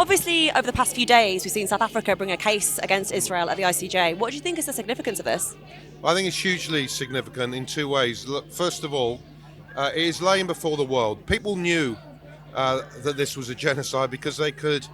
Obviously, over the past few days, we've seen South Africa bring a case against Israel at the ICJ. What do you think is the significance of this? I think it's hugely significant in two ways. Look, first of all, it is laying before the world. People knew that this was a genocide because they could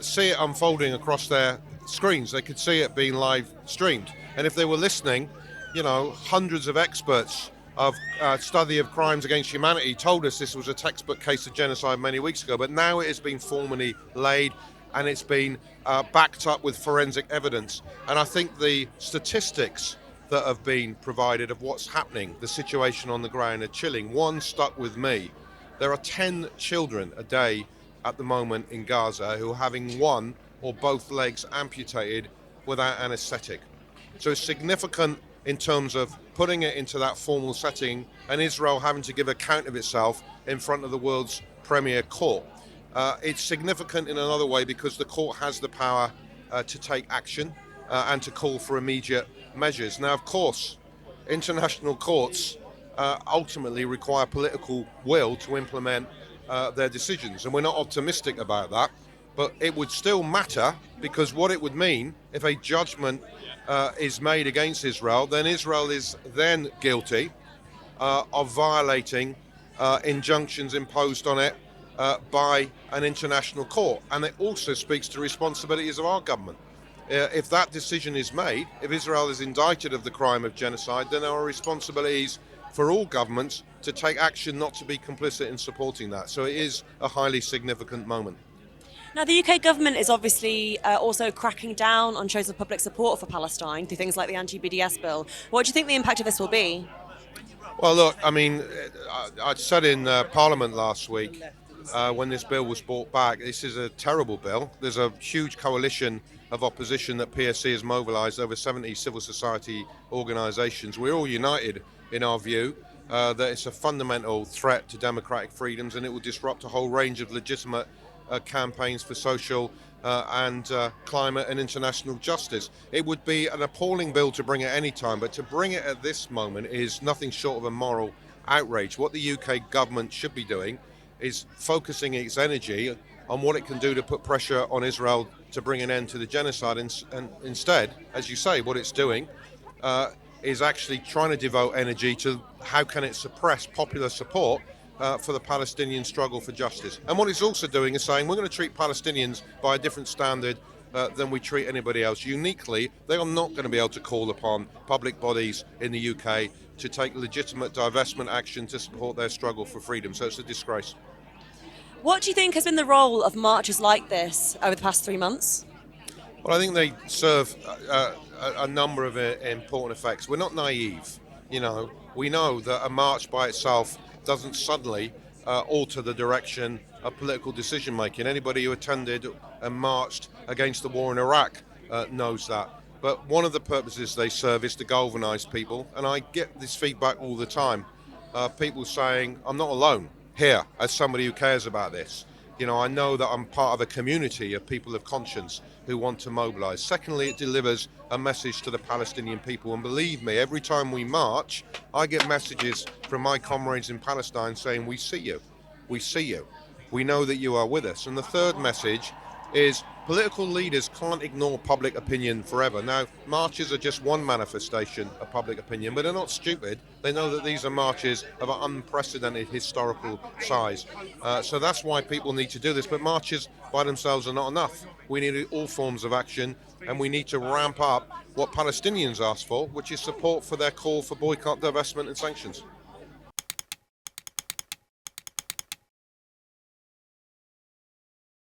see it unfolding across their screens. They could see it being live streamed. And if they were listening, hundreds of experts of study of crimes against humanity told us this was a textbook case of genocide many weeks ago. But now it has been formally laid and it's been backed up with forensic evidence. And I think the statistics that have been provided of what's happening, the situation on the ground, are chilling. One stuck with me. There are 10 children a day at the moment in Gaza who are having one or both legs amputated without anaesthetic. So it's significant in terms of putting it into that formal setting and Israel having to give account of itself in front of the world's premier court. It's significant in another way because the court has the power to take action and to call for immediate measures. Now, of course, international courts ultimately require political will to implement their decisions, and we're not optimistic about that, but it would still matter because what it would mean if a judgment is made against Israel, then Israel is then guilty of violating injunctions imposed on it by an international court, and it also speaks to responsibilities of our government. If that decision is made, if Israel is indicted of the crime of genocide, then there are responsibilities for all governments to take action not to be complicit in supporting that. So it is a highly significant moment. Now, the UK government is obviously also cracking down on shows of public support for Palestine through things like the anti-BDS bill. What do you think the impact of this will be? Well, look, I mean, I said in Parliament last week when this bill was brought back, this is a terrible bill. There's a huge coalition of opposition that PSC has mobilised, over 70 civil society organisations. We're all united in our view that it's a fundamental threat to democratic freedoms and it will disrupt a whole range of legitimate campaigns for social and climate and international justice. It would be an appalling bill to bring at any time, but to bring it at this moment is nothing short of a moral outrage. What the UK government should be doing is focusing its energy on what it can do to put pressure on Israel to bring an end to the genocide, and instead, as you say, what it's doing is actually trying to devote energy to how can it suppress popular support for the Palestinian struggle for justice. And what it's also doing is saying we're going to treat Palestinians by a different standard than we treat anybody else. Uniquely, they are not going to be able to call upon public bodies in the UK to take legitimate divestment action to support their struggle for freedom. So it's a disgrace. What do you think has been the role of marches like this over the past 3 months? Well, I think they serve a number of important effects. We're not naive. We know that a march by itself doesn't suddenly alter the direction of political decision making. Anybody who attended and marched against the war in Iraq knows that. But one of the purposes they serve is to galvanise people, and I get this feedback all the time. People saying, I'm not alone here as somebody who cares about this. I know that I'm part of a community of people of conscience who want to mobilise. Secondly, it delivers a message to the Palestinian people. And believe me, every time we march, I get messages from my comrades in Palestine saying, we see you, we see you. We know that you are with us. And the third message is political leaders can't ignore public opinion forever. Now, marches are just one manifestation of public opinion, but they're not stupid. They know that these are marches of an unprecedented historical size. So that's why people need to do this. But marches by themselves are not enough. We need all forms of action, and we need to ramp up what Palestinians ask for, which is support for their call for boycott, divestment and sanctions.